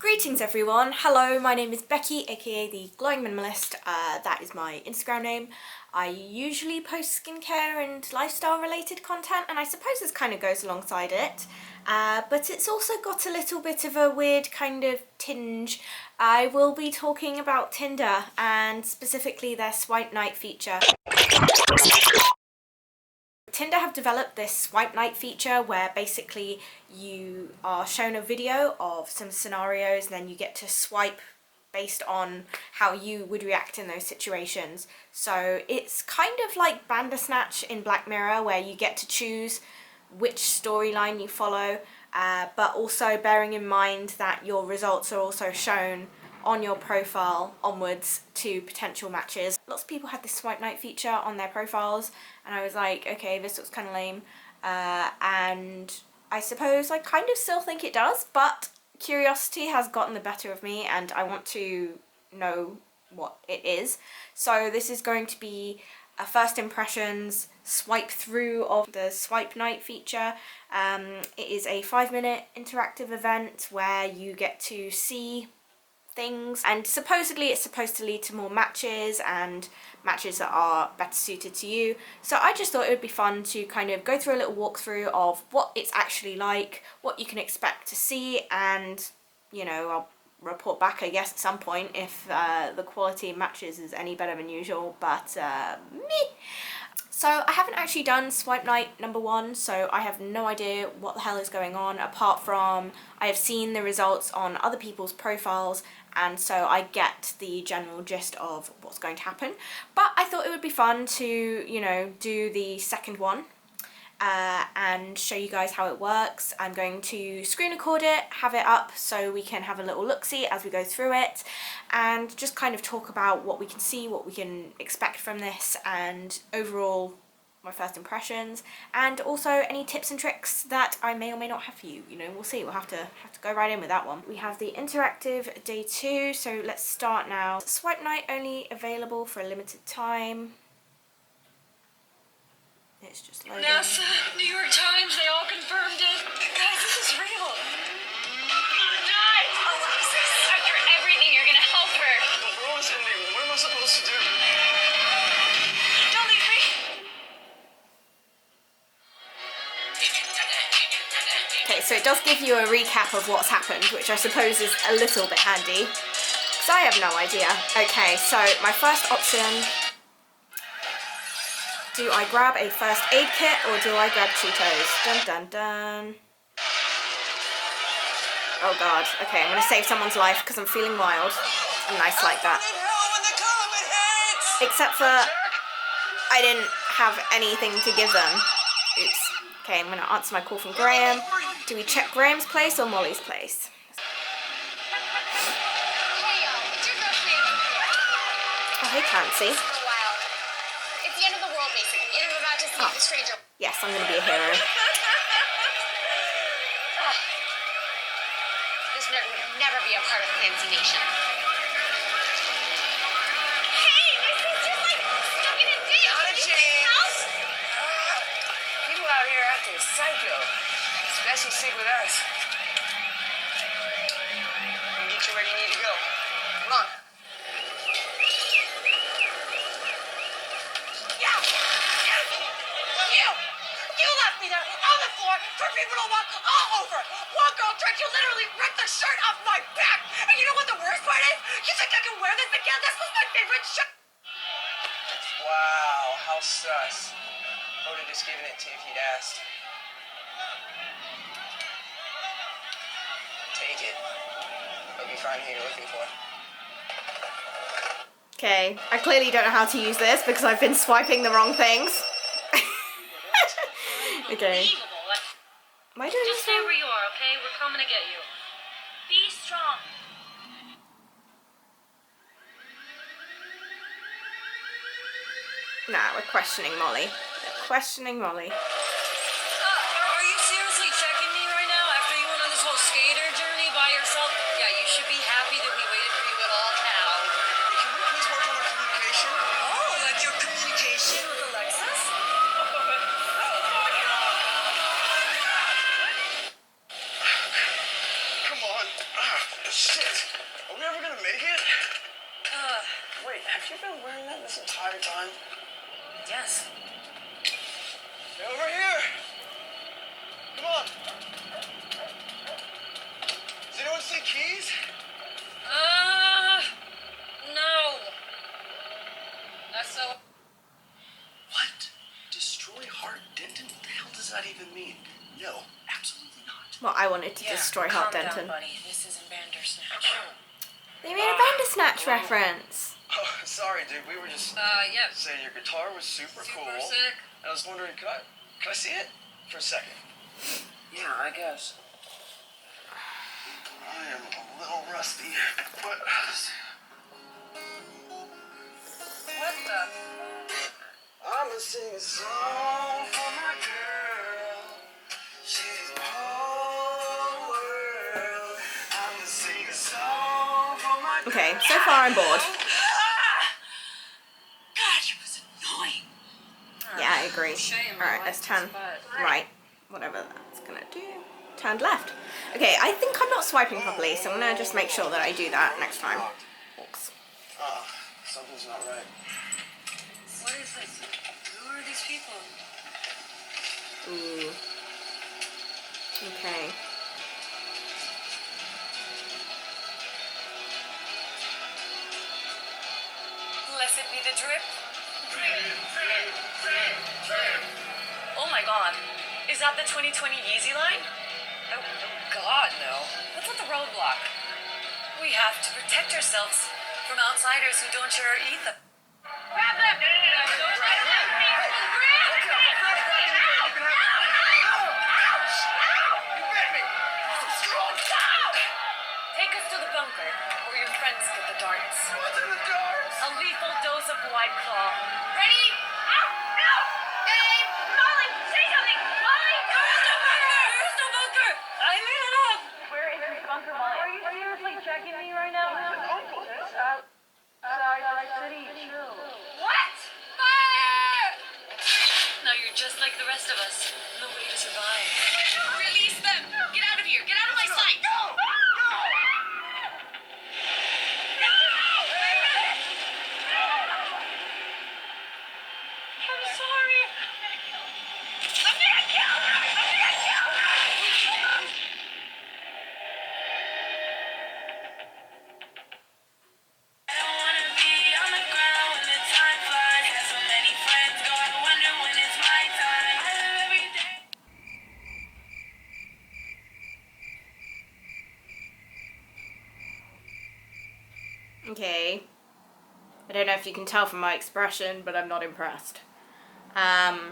Greetings everyone, hello, my name is Becky, aka the Glowing Minimalist. That is my Instagram name. I usually post skincare and lifestyle related content, and I suppose this kind of goes alongside it. But it's also got a little bit of a weird kind of tinge. I will be talking about Tinder, and specifically their Swipe Night feature. Tinder have developed this Swipe Night feature where basically you are shown a video of some scenarios and then you get to swipe based on how you would react in those situations. So it's kind of like bandersnatch in Black Mirror, where you get to choose which storyline you follow, but also bearing in mind that your results are also shown on your profile onwards to potential matches. Lots of people had this Swipe Night feature on their profiles, and I was like, okay, this looks kind of lame, and I suppose I kind of still think it does, but curiosity has gotten the better of me and I want to know what it is. So this is going to be a first impressions swipe through of the Swipe Night feature. It is a 5-minute interactive event where you get to see things, and supposedly it's supposed to lead to more matches and matches that are better suited to you. So I just thought it would be fun to kind of go through a little walkthrough of what it's actually like, what you can expect to see, and you know, I'll report back I guess at some point if the quality of matches is any better than usual, but meh. So I haven't actually done Swipe Night number 1, so I have no idea what the hell is going on, apart from I have seen the results on other people's profiles, and so I get the general gist of what's going to happen. But I thought it would be fun to, you know, do the second one and show you guys how it works. I'm going to screen record it, have it up so we can have a little look-see as we go through it, and just kind of talk about what we can see, what we can expect from this, and overall my first impressions, and also any tips and tricks that I may or may not have for you. You know, we'll see. We'll have to go right in with that one. We have the interactive day 2, so let's start now. Swipe Night only available for a limited time. It's just loading. NASA, New York Times, they all confirmed it. Guys, this is real. Nice! Alexis! After everything, you're gonna help her. The world is ending. What am I supposed to do? Don't leave me! Okay, so it does give you a recap of what's happened, which I suppose is a little bit handy, because I have no idea. Okay, so my first option, do I grab a first aid kit or do I grab Cheetos? Dun dun dun. Oh god, okay, I'm gonna save someone's life because I'm feeling wild and nice like that. Except for I didn't have anything to give them. Oops. Okay, I'm gonna answer my call from Graham. Do we check Graham's place or Molly's place? Oh, hey Clancy. It's the end of the world, basically. And I'm about to see the stranger. Yes, I'm gonna be a hero. This would never be a part of Clancy Nation. Hey, my sister's like stuck in a ditch. Not a chance. People out here acting psycho. Especially sick with us. Get you where you need to go. Come on. You left me there on the floor for people to walk all over. One girl tried to literally rip the shirt off my back. And you know what the worst part is? You think I can wear this again? This was my favorite shirt. Wow, how sus. I would have just given it to you if you'd asked. Take it. Hope you find who you're looking for. Okay, I clearly don't know how to use this because I've been swiping the wrong things. Okay. Why do I Just stay where you are, okay? We're coming to get you. Be strong. Nah, we're questioning Molly. We're questioning Molly. Are you seriously checking me right now after you went on this whole skater journey by yourself? Yeah, you should be happy that we waited for you at all now. Can we please work on our communication? Oh, like your communication with Alexis? Come on. Shit! Are we ever gonna make it? Wait, have you been wearing that this entire time? Yes. Hey, over here! Come on! Does anyone see keys? No. That's so... What? Destroy Hart Denton? What the hell does that even mean? No, absolutely not. Well, I wanted to destroy Hart calm Denton. down, buddy. This isn't bandersnatch. They made a bandersnatch reference. Oh, sorry, dude. We were just Yeah. saying your guitar was super cool. sick. And I was wondering, can I see it for a second? Yeah, I guess. I am a little rusty, but What the... I'ma sing a song for my girl. She's the whole world. I'ma sing a song for my girl. Okay, so far I'm bored. God, she was annoying. Yeah, I agree. Shame. Alright, let's turn right. Whatever that's gonna do. Turned left. Okay, I think I'm not swiping properly, so I'm gonna just make sure that I do that next time. Oops. Something's not right. What is this? Who are these people? Ooh. Okay. Blessed be the drip. Oh my god. Is that the 2020 Yeezy line? Oh god, no. What's at the roadblock? We have to protect ourselves from outsiders who don't share our ether. Grab them! Don't try to grab me! You bit me! Strong! Take us to the bunker, where your friends get the darts. What's in the darts? A lethal dose of White Claw. Ready? Ow! No! Dave! Molly! Say something! Molly! There is no bunker! There is no bunker! I made it up! Where is this bunker, Molly? Are you seriously checking me right now? City, chill. What? Fire! Now you're just like the rest of us. No way to survive. Release them! Get out of here! Get out of my sight! No! I'm sorry. I'm gonna kill her! I'm gonna kill her! I don't wanna be on the ground when the time flies. Have so many friends, go I wonder when it's my time. I live every day. Okay. I don't know if you can tell from my expression, but I'm not impressed. I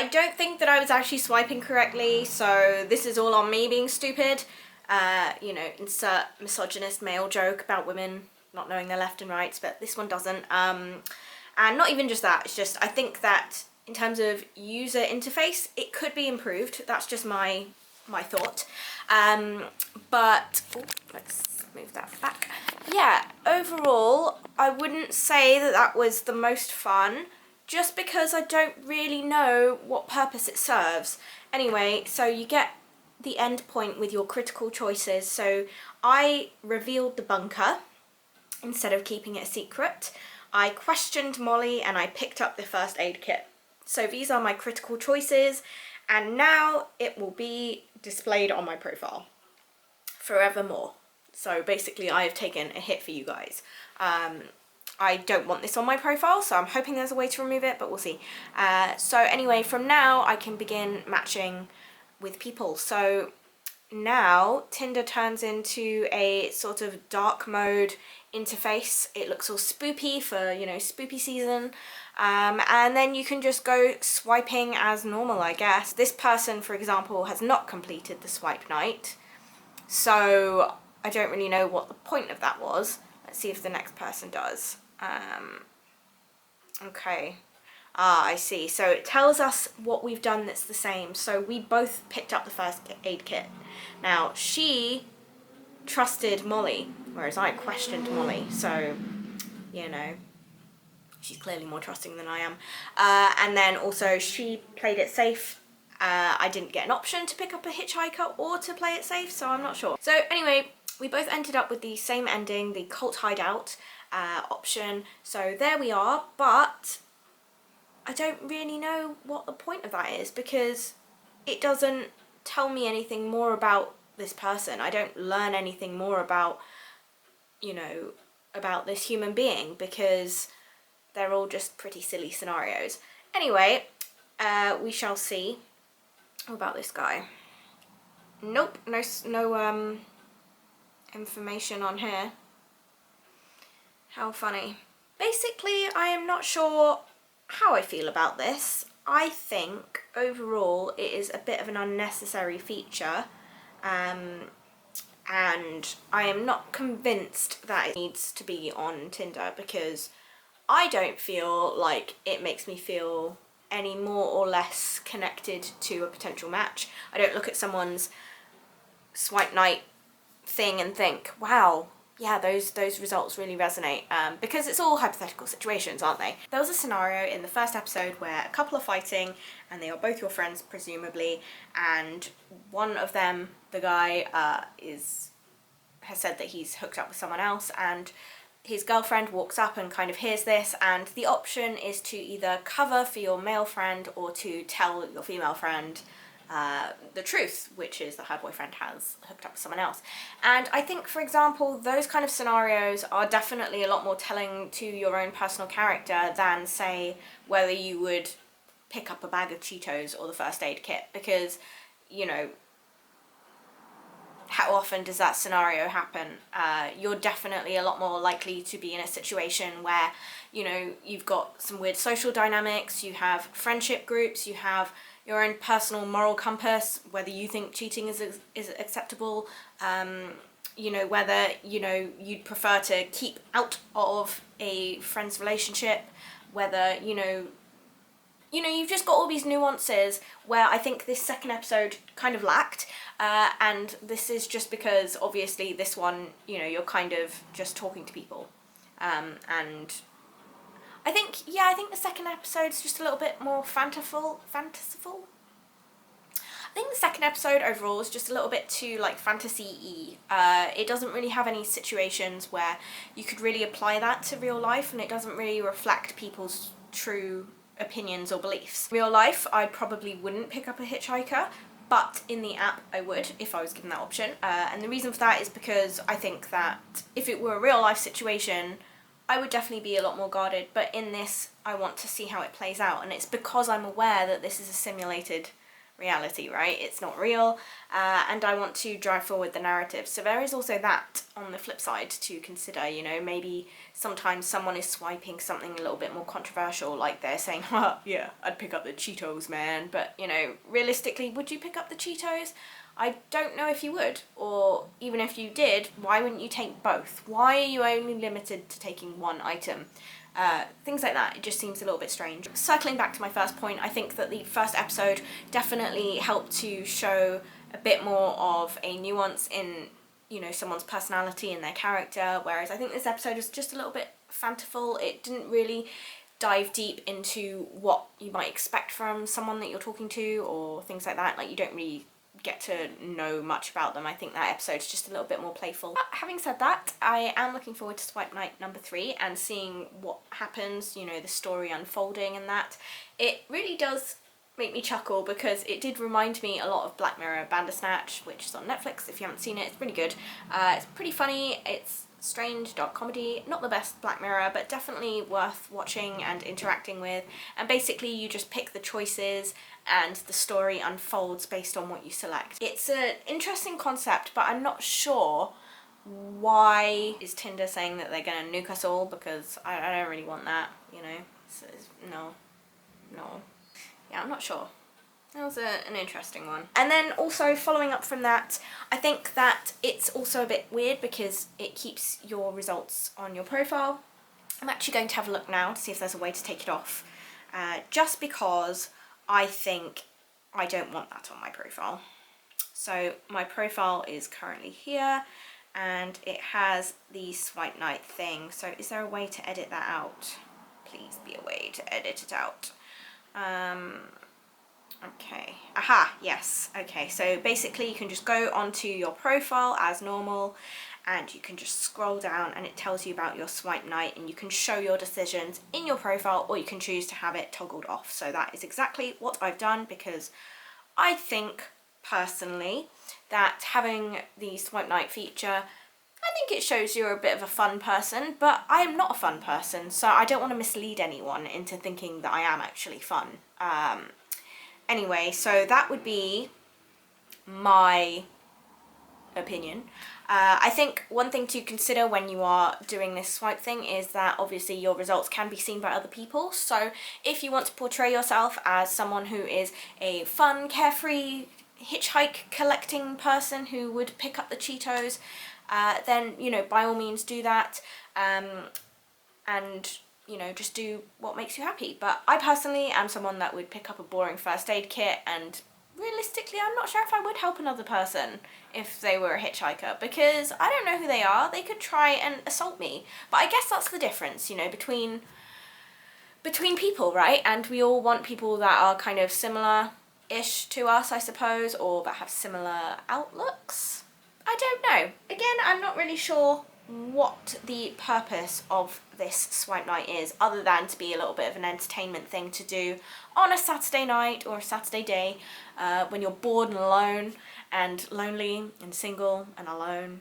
don't think that I was actually swiping correctly, so this is all on me being stupid. You know, insert misogynist male joke about women not knowing their left and rights, but this one doesn't. And not even just that, it's just I think that in terms of user interface, it could be improved. That's just my thought. But ooh, let's move that back. Yeah, overall, I wouldn't say that that was the most fun, just because I don't really know what purpose it serves. Anyway, so you get the end point with your critical choices. So I revealed the bunker instead of keeping it a secret. I questioned Molly and I picked up the first aid kit. So these are my critical choices, and now it will be displayed on my profile forevermore. So basically I have taken a hit for you guys. I don't want this on my profile, so I'm hoping there's a way to remove it, but we'll see. So anyway, from now I can begin matching with people. So now Tinder turns into a sort of dark mode interface. It looks all spoopy for, you know, spoopy season. And then you can just go swiping as normal, I guess. This person, for example, has not completed the swipe night, so I don't really know what the point of that was. Let's see if the next person does. Okay. I see. So it tells us what we've done that's the same. So we both picked up the first aid kit. Now, she trusted Molly, whereas I questioned Molly. So, you know, she's clearly more trusting than I am. And then also she played it safe. I didn't get an option to pick up a hitchhiker or to play it safe, so I'm not sure. So anyway, we both ended up with the same ending, the cult hideout option. So there we are, but I don't really know what the point of that is, because it doesn't tell me anything more about this person. I don't learn anything more about, you know, about this human being, because they're all just pretty silly scenarios. Anyway, we shall see. What about this guy? Nope, no information on here. How funny. Basically, I am not sure how I feel about this. I think overall it is a bit of an unnecessary feature, and I am not convinced that it needs to be on Tinder, because I don't feel like it makes me feel any more or less connected to a potential match. I don't look at someone's swipe night thing and think, wow, yeah, those results really resonate, because it's all hypothetical situations, aren't they? There was a scenario in the first episode where a couple are fighting and they are both your friends, presumably, and one of them, the guy, has said that he's hooked up with someone else, and his girlfriend walks up and kind of hears this, and the option is to either cover for your male friend or to tell your female friend the truth, which is that her boyfriend has hooked up with someone else. And I think, for example, those kind of scenarios are definitely a lot more telling to your own personal character than, say, whether you would pick up a bag of Cheetos or the first aid kit, because, you know, how often does that scenario happen? You're definitely a lot more likely to be in a situation where, you know, you've got some weird social dynamics, you have friendship groups, you have your own personal moral compass, whether you think cheating is acceptable, you know, whether, you know, you'd prefer to keep out of a friend's relationship, whether, you know, you've just got all these nuances where I think this second episode kind of lacked, and this is just because, obviously, this one, you know, you're kind of just talking to people, and I think the second episode's just a little bit more fanciful. I think the second episode overall is just a little bit too, like, fantasy-y. It doesn't really have any situations where you could really apply that to real life, and it doesn't really reflect people's true opinions or beliefs. In real life, I probably wouldn't pick up a hitchhiker, but in the app I would if I was given that option. And the reason for that is because I think that if it were a real life situation, I would definitely be a lot more guarded, but in this, I want to see how it plays out, and it's because I'm aware that this is a simulated reality, right? It's not real, and I want to drive forward the narrative. So there is also that on the flip side to consider, you know, maybe sometimes someone is swiping something a little bit more controversial, like they're saying, yeah, I'd pick up the Cheetos, man, but, you know, realistically, would you pick up the Cheetos? I don't know if you would, or even if you did, why wouldn't you take both? Why are you only limited to taking one item? Things like that, it just seems a little bit strange. Circling back to my first point, I think that the first episode definitely helped to show a bit more of a nuance in, you know, someone's personality and their character, whereas I think this episode was just a little bit fanciful. It didn't really dive deep into what you might expect from someone that you're talking to or things like that. Like, you don't really get to know much about them. I think that episode's just a little bit more playful. But having said that, I am looking forward to Swipe Night number 3 and seeing what happens, you know, the story unfolding and that. It really does make me chuckle because it did remind me a lot of Black Mirror Bandersnatch, which is on Netflix. If you haven't seen it, it's pretty good. It's pretty funny. It's strange, dark comedy. Not the best Black Mirror, but definitely worth watching and interacting with. And basically you just pick the choices and the story unfolds based on what you select. It's an interesting concept, but I'm not sure why is Tinder saying that they're gonna nuke us all, because I don't really want that, you know. No. Yeah, I'm not sure. That was an interesting one. And then also following up from that, I think that it's also a bit weird because it keeps your results on your profile. I'm actually going to have a look now to see if there's a way to take it off, just because I think I don't want that on my profile. So my profile is currently here and it has the Swipe Night thing. So is there a way to edit that out? Please be a way to edit it out. Okay, aha, yes. Okay, so basically you can just go onto your profile as normal and you can just scroll down and it tells you about your swipe night, and you can show your decisions in your profile or you can choose to have it toggled off. So that is exactly what I've done, because I think personally that having the swipe night feature, I think it shows you're a bit of a fun person, but I am not a fun person, so I don't want to mislead anyone into thinking that I am actually fun. Anyway, so that would be my opinion. I think one thing to consider when you are doing this swipe thing is that obviously your results can be seen by other people. So if you want to portray yourself as someone who is a fun, carefree, hitchhike collecting person who would pick up the Cheetos, then, you know, by all means do that. And, you know, just do what makes you happy. But I personally am someone that would pick up a boring first aid kit, and realistically I'm not sure if I would help another person if they were a hitchhiker, because I don't know who they are. They could try and assault me. But I guess that's the difference, you know, between people, right? And we all want people that are kind of similar-ish to us, I suppose, or that have similar outlooks. I don't know. Again, I'm not really sure what the purpose of this swipe night is, other than to be a little bit of an entertainment thing to do on a Saturday night or a Saturday day when you're bored and alone and lonely and single and alone.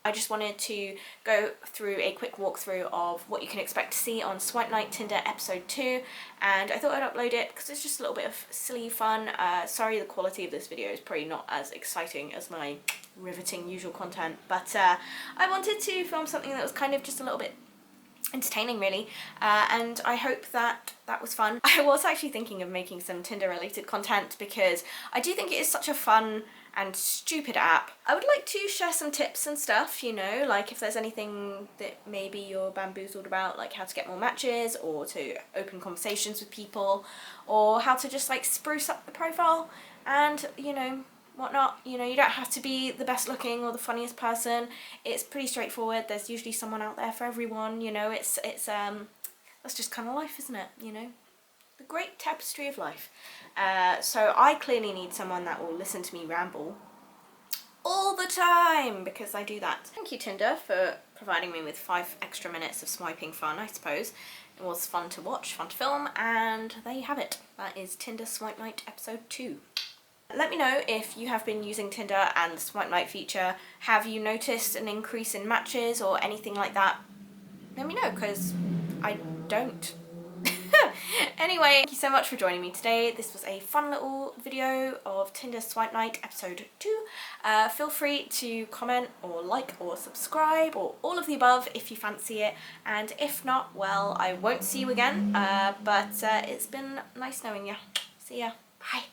I just wanted to go through a quick walkthrough of what you can expect to see on Swipe Night Tinder episode 2, and I thought I'd upload it because it's just a little bit of silly fun. Sorry the quality of this video is probably not as exciting as my riveting usual content, but I wanted to film something that was kind of just a little bit entertaining, really, and I hope that that was fun. I was actually thinking of making some Tinder related content because I do think it is such a fun and stupid app. I would like to share some tips and stuff, you know, like if there's anything that maybe you're bamboozled about, like how to get more matches or to open conversations with people, or how to just like spruce up the profile and, you know, whatnot. You know, you don't have to be the best looking or the funniest person. It's pretty straightforward. There's usually someone out there for everyone, you know. It's that's just kind of life, isn't it, you know? The great tapestry of life. So I clearly need someone that will listen to me ramble all the time, because I do that. Thank you, Tinder, for providing me with 5 extra minutes of swiping fun, I suppose. It was fun to watch, fun to film, and there you have it. That is Tinder Swipe Night episode 2. Let me know if you have been using Tinder and the Swipe Night feature. Have you noticed an increase in matches or anything like that? Let me know, because I don't. Anyway, thank you so much for joining me today. This was a fun little video of Tinder Swipe Night episode 2. Feel free to comment or like or subscribe or all of the above if you fancy it, and if not, well, I won't see you again, but it's been nice knowing you. See ya. Bye.